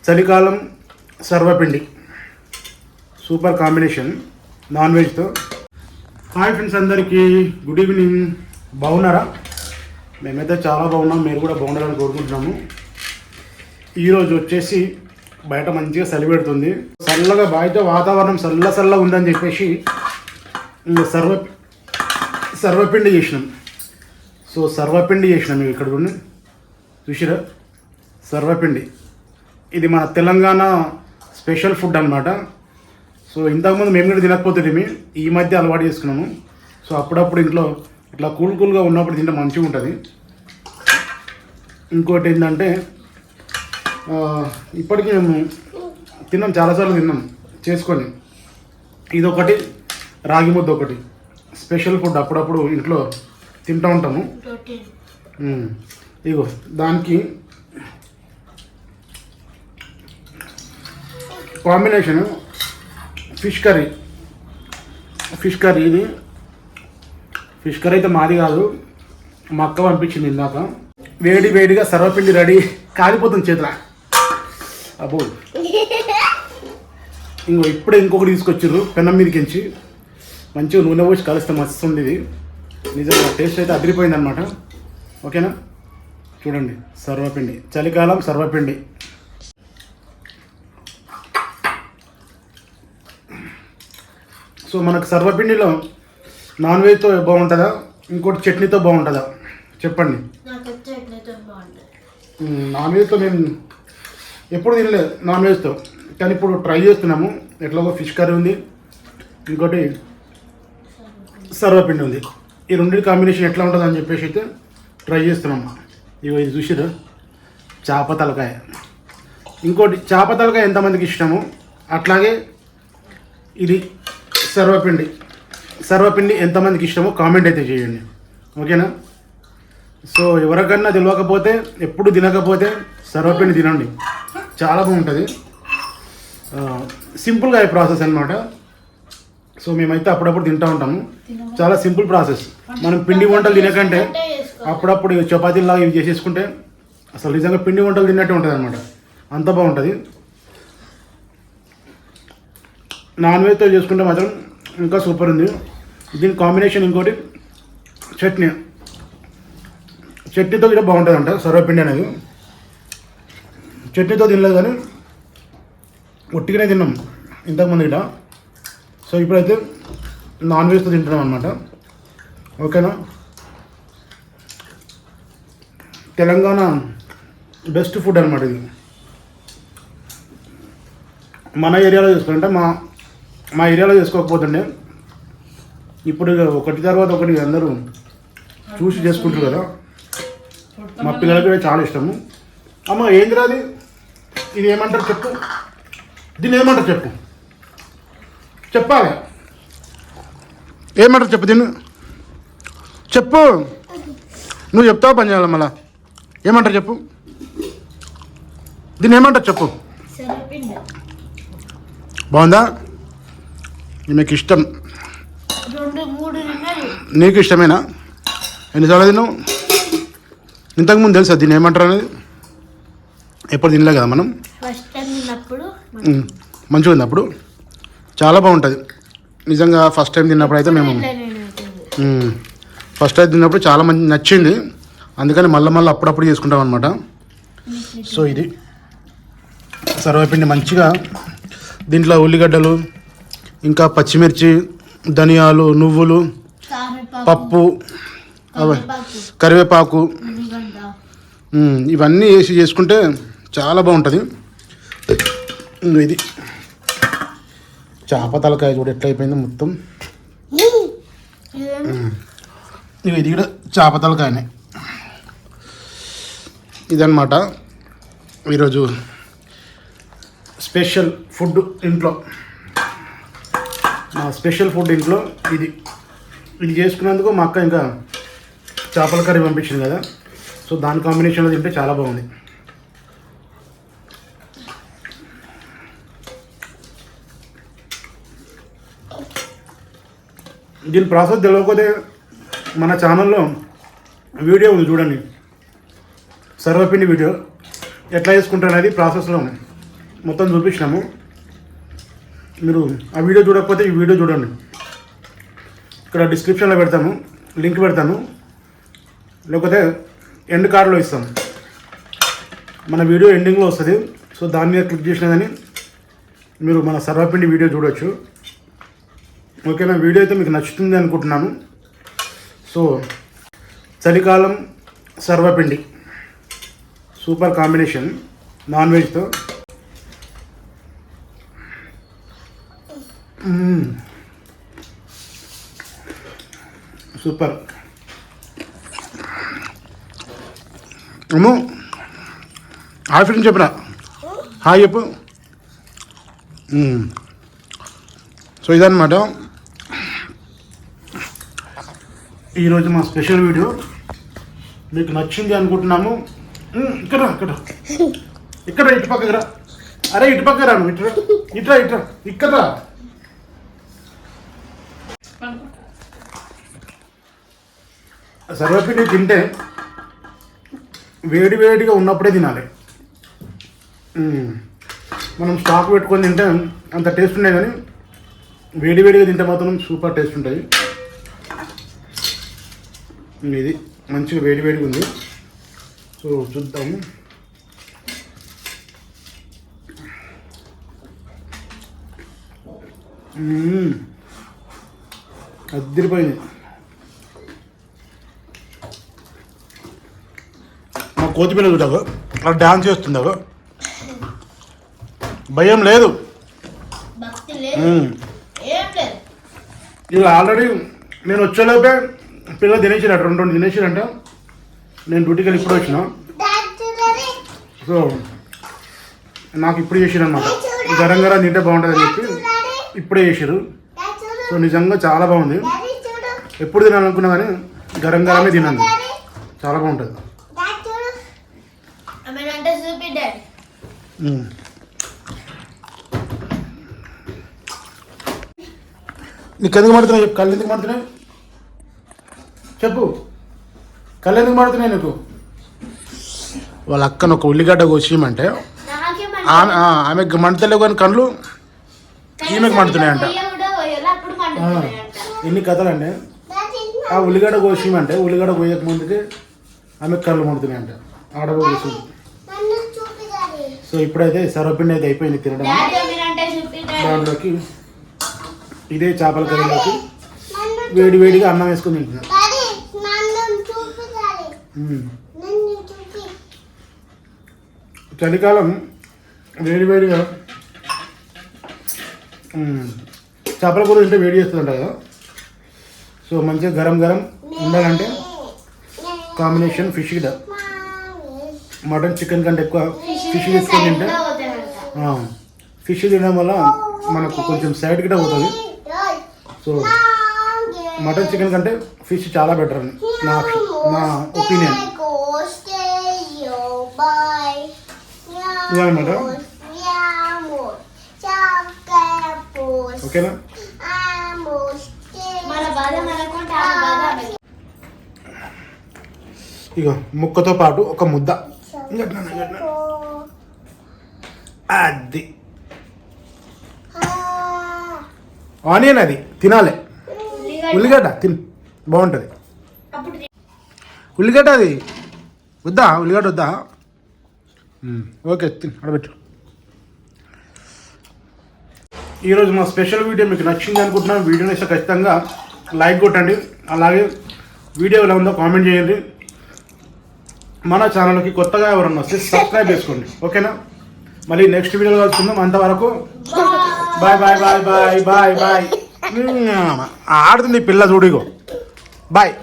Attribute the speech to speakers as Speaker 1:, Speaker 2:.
Speaker 1: చలికాలం సర్వపిండి super combination non వెజ్తో. హాయ్ ఫ్రెండ్స్, అందరికీ గుడ్ ఈవినింగ్. బాగున్నారా? మేమైతే చాలా బాగున్నాం, మీరు కూడా బాగుండాలని కోరుకుంటున్నాము. ఈరోజు వచ్చేసి బయట మంచిగా చలి పెడుతుంది, చల్లగా బయట వాతావరణం చల్లగా ఉందని చెప్పేసి సర్వపిండి చేసినాం. సో సర్వపిండి చేసినాం ఇక్కడ ఉండి చూసిరా. సర్వపిండి ఇది మన తెలంగాణ స్పెషల్ ఫుడ్ అనమాట. సో ఇంతకుముందు మేము కూడా తినకపోతుంటే ఈ మధ్య అలవాటు చేసుకున్నాము. సో అప్పుడప్పుడు ఇంట్లో ఇట్లా కూల్గా ఉన్నప్పుడు తింటే మంచిగా ఉంటుంది. ఇంకోటి ఏంటంటే ఇప్పటికీ మేము తిన్నాం, చాలాసార్లు తిన్నాం చేసుకొని. ఇదొకటి, రాగి ముద్ద ఒకటి స్పెషల్ ఫుడ్, అప్పుడప్పుడు ఇంట్లో తింటూ ఉంటాము. ఇగో దానికి కాంబినేషన్ ఫిష్ కర్రీ. ఇది ఫిష్ కర్రీ అయితే మాది కాదు, మా అక్క పంపించింది ఇందాక. వేడిగా సర్వపిండి రెడీ, కాలిపోతుంది చేతుల. అబ్బో, ఇప్పుడే ఇంకొకటి తీసుకొచ్చారు పెనం మీదకించి. మంచిగా నూనె పోసి కలిస్తే మస్తుంది. ఇది నిజంగా టేస్ట్ అయితే అదిరిపోయింది అనమాట. ఓకేనా, చూడండి సర్వపిండి, చలికాలం సర్వపిండి. సో మనకు సర్వపిండిలో నాన్ వెజ్తో బాగుంటుందా, ఇంకోటి చట్నీతో బాగుంటుందా చెప్పండి? నాన్ వెజ్తో మేము ఎప్పుడు తినలేదు నాన్ వెజ్తో, కానీ ఇప్పుడు ట్రై చేస్తున్నాము. ఎట్లాగో ఫిష్ కర్రీ ఉంది, ఇంకోటి సర్వపిండి ఉంది. ఈ రెండింటి కాంబినేషన్ ఎట్లా ఉంటుంది అని చెప్పేసి అయితే ట్రై చేస్తున్నాము. ఇగో ఇది చూసిరా, చేప తలకాయ. ఇంకోటి చేప తలకాయ ఎంతమందికి ఇష్టము, అట్లాగే ఇది సర్వపిండి ఎంతమందికి ఇష్టమో కామెంట్ అయితే చేయండి. ఓకేనా? సో ఎవరికన్నా తెలియకపోతే, ఎప్పుడు తినకపోతే సర్వపిండి తినండి, చాలా బాగుంటుంది. సింపుల్గా అయ్యే ప్రాసెస్ అనమాట. సో మేమైతే అప్పుడప్పుడు తింటూ ఉంటాము. చాలా సింపుల్ ప్రాసెస్. మనం పిండి వంటలు తినకంటే అప్పుడప్పుడు చపాతీలాగా ఇవి చేసేసుకుంటే అసలు నిజంగా పిండి వంటలు తిన్నట్టు ఉంటుంది అనమాట, అంత బాగుంటుంది. నాన్ వెజ్తో చేసుకుంటే మాత్రం ఇంకా సూపర్ ఉంది. దీని కాంబినేషన్ ఇంకోటి చట్నీతో కూడా బాగుంటుంది అంట సర్వపిండి అనేది. చట్నీతో తినలేదు కానీ ఒట్టిగానే తిన్నాం ఇంతకుముందు ఇట. సో ఇప్పుడైతే నాన్ వెజ్తో తింటున్నాం అనమాట. ఓకేనా? తెలంగాణ బెస్ట్ ఫుడ్ అనమాట ఇది. మన ఏరియాలో చేసుకుంటే మా ఏరియాలో చేసుకోకపోతుండే, ఇప్పుడు ఒకటి తర్వాత ఒకటి అందరూ చూసి చేసుకుంటారు కదా. మా పిల్లలకి కూడా చాలా ఇష్టము. అమ్మ ఏందిరా అది, ఇది ఏమంటారు చెప్పు, దీన్ని ఏమంటారు చెప్పు, చెప్పాలి ఏమంటారు చెప్పు, దీన్ని చెప్పు. నువ్వు చెప్తావా పని చేయాలి మళ్ళా? ఏమంటారు చెప్పు, దీన్ని ఏమంటారు చెప్పు. బాగుందా? మీకు ఇష్టం, నీకు ఇష్టమేనా? ఎన్నిసార్లు తిన్నావు? ఇంతకుముందు తెలుసా దీన్ని ఏమంటారు అనేది? ఎప్పుడు తినలే కదా మనం. మంచిగా ఉంది, అప్పుడు చాలా బాగుంటుంది నిజంగా. ఫస్ట్ టైం తిన్నప్పుడు అయితే తిన్నప్పుడు చాలా మంచి నచ్చింది, అందుకని మళ్ళీ అప్పుడప్పుడు చేసుకుంటాం అనమాట. సో ఇది సర్వపిండి మంచిగా, దీంట్లో ఉల్లిగడ్డలు, ఇంకా పచ్చిమిర్చి, ధనియాలు, నువ్వులు, పప్పు, కరివేపాకు ఇవన్నీ వేసి చేసుకుంటే చాలా బాగుంటుంది. ఇది చేప తలకాయ చూడు ఎట్లా అయిపోయిందో మొత్తం. ఇది కూడా చేప తలకాయనే. ఇదన్నమాట ఈరోజు స్పెషల్ ఫుడ్ ఇంట్లో. స్పెషల్ ఫుడ్ ఇంట్లో ఇది చేసుకున్నందుకు మా అక్క ఇంకా చేపల కర్రీ పంపించింది కదా. సో దాని కాంబినేషన్లో తింటే చాలా బాగుంది. దీని ప్రాసెస్ తెలియకపోతే మన ఛానల్లో వీడియో ఉంది చూడండి, సర్వపిండి వీడియో ఎట్లా చేసుకుంటారు అనేది ప్రాసెస్లో ఉంది. మొత్తం చూపించినాము. మీరు ఆ వీడియో చూడకపోతే ఈ వీడియో చూడండి. ఇక్కడ డిస్క్రిప్షన్లో పెడతాము, లింక్ పెడతాను, లేకపోతే ఎండ్ కార్డులో ఇస్తాము. మన వీడియో ఎండింగ్లో వస్తుంది. సో దాని మీద క్లిక్ చేసినా కానీ మీరు మన సర్వపిండి వీడియో చూడవచ్చు. ఓకేనా? వీడియో అయితే మీకు నచ్చుతుంది అనుకుంటున్నాను. సో చలికాలం సర్వపిండి సూపర్ కాంబినేషన్ నాన్ వెజ్తో. సూపర్. అమ్ము హాయ్ ఫ్రెండ్స్ చెప్పరా, హాయ్ చెప్పు. సో ఇదన్నమాట ఈరోజు మా స్పెషల్ వీడియో. మీకు నచ్చింది అనుకుంటున్నాము. ఇక్కడ ఇక్కడ ఇక్కడ ఇటు పక్కకి రా. అరే ఇటు పక్క రాను, ఇట్రా ఇట్రా ఇట్రా ఇక్కడ రా. సర్వపిండి తింటే వేడి వేడిగా ఉన్నప్పుడే తినాలి. మనం స్టాక్ పెట్టుకొని తింటే అంత టేస్ట్ ఉన్నాయి, కానీ వేడి వేడిగా తింటే మాత్రం సూపర్ టేస్ట్ ఉంటుంది. ఇది మంచిగా వేడి వేడిగా ఉంది. సో చూద్దాము. అద్దరిపోయింది. మా కోతిపిల్ల చూడకు అలా డాన్స్ చేస్తుందాకు, భయం లేదు. ఇవి ఆల్రెడీ నేను వచ్చేలోపే పిల్ల తినేసినట్టు, రెండు తినేసిరంట. నేను డ్యూటీకి వెళ్ళి ఇప్పుడు వచ్చిన. సో నాకు ఇప్పుడు చేసిరన్నమాట. గరం గరం తింటే బాగుంటుందని చెప్పి ఇప్పుడే చేసారు. సో నిజంగా చాలా బాగుంది. ఎప్పుడు తినాలనుకున్నా కానీ గరం గరమే తినండి, చాలా బాగుంటుంది. నీకు ఎందుకు మాడుతున్నాయి చెప్పు, కళ్ళు ఎందుకు మాడుతున్నాయి చెప్పు, కళ్ళు ఎందుకు మాడుతున్నాయి నీకు? వాళ్ళ అక్కను ఒక ఉల్లిగడ్డ కోసిమంటే ఆమెకు మంటలేవు కానీ కళ్ళు ఈమెకు మండుతున్నాయంట. ఎన్ని కథలండి. ఆ ఉల్లిగడ్డ కోసిమంటే ఉల్లిగడ్డ కోయక ముందుకి ఆమెకు కళ్ళు మండుతున్నాయంట, ఆడబో కూర్చుంది. సో ఇప్పుడైతే సర్వపిండి అయితే అయిపోయింది తినడం. దాంట్లోకి ఇదే చేపల కర్రీలోకి వేడి వేడిగా అన్నం వేసుకొని తింటున్నాం. చలికాలం వేడి వేడిగా చేపల కూర తింటే వేడి చేస్తుందంట కదా. సో మంచిగా గరం గరం ఉండాలంటే కాంబినేషన్ ఫిష్ గిట. మటన్ చికెన్ కంటే ఎక్కువ ఫిష్ తీసుకొని తింటే, ఫిష్ తినడం వల్ల మనకు కొంచెం సైడ్ గిట పోతుంది. సో మటన్ చికెన్ కంటే ఫిష్ చాలా బెటర్ అని నా ఒపీనియన్. ఇదన్నమాట. ఓకేనా? ఇక ముక్కతో పాటు ఒక ముద్ద అది ఆనియన్, అది తినాలి. ఉల్లిగడ్డ తిని బాగుంటుంది. ఉల్లిగడ్డ అది వద్దా? ఉల్లిగడ్డ వద్దా? ఓకే తిని అడబెట్టు. ఈరోజు మా స్పెషల్ వీడియో మీకు నచ్చింది అనుకుంటున్నాను. వీడియోని ఇస్తే ఖచ్చితంగా లైక్ కొట్టండి, అలాగే వీడియో ఎలా ఉందో కామెంట్ చేయండి. మన ఛానల్కి కొత్తగా ఎవరన్నా వస్తే సబ్స్క్రైబ్ చేసుకోండి. ఓకేనా? మళ్ళీ నెక్స్ట్ వీడియోలో కలుసుకుందాం. అంతవరకు bye bye bye bye bye bye. ఆడుతుంది పిల్ల చూడిగో. బాయ్.